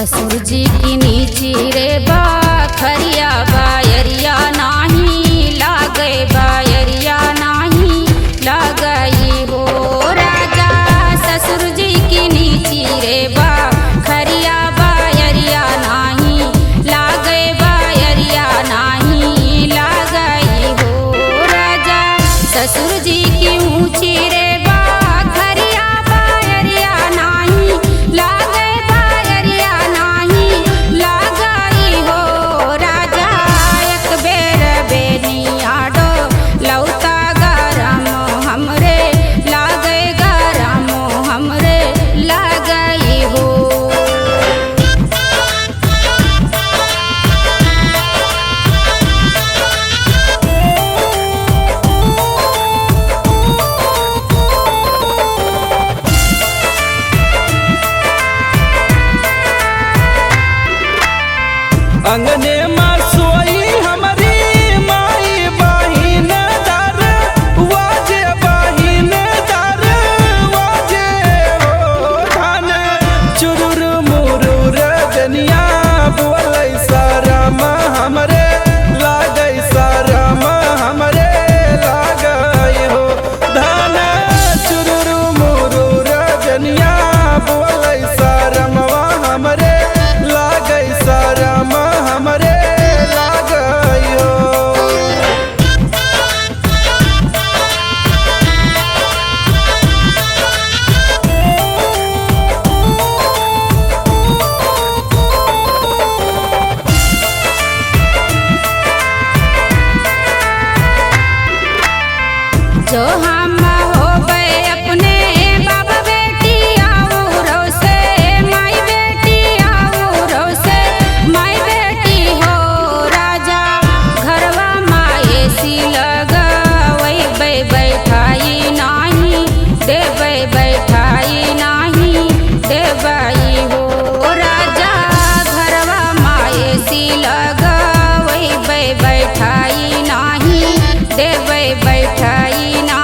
ससुर जी की नीची रे बखरिया बायरिया नाही लागे बायरिया नाही लगई हो राजा। ससुर जी की नीची रे बखरिया बायरिया नाही लागे बायरिया नहीं लगई हो राजा। ससुर जी की ऊंची रे अंगने में सोई हमारी माई बहिन दर वाजे बहिन दर वाजे हो धान चुरुर मुरुर जनिया बोलै शरम हमरे लागै शरम हमरे लागै हो धान चुरुर मुरुर जनिया बोलै शरम हमरे लागै शरम हमरे लागयो। जो हम होबे अपने बाबा बेटी आऊरो से माई बेटी आऊरो से माई बेटी हो राजा। घरवा माए सी लगवई बैठाई नाही देबै बैठाई नाही देबै हो राजा। घरवा माए सी लगवई बैठाई नाही देबै बैठाई ना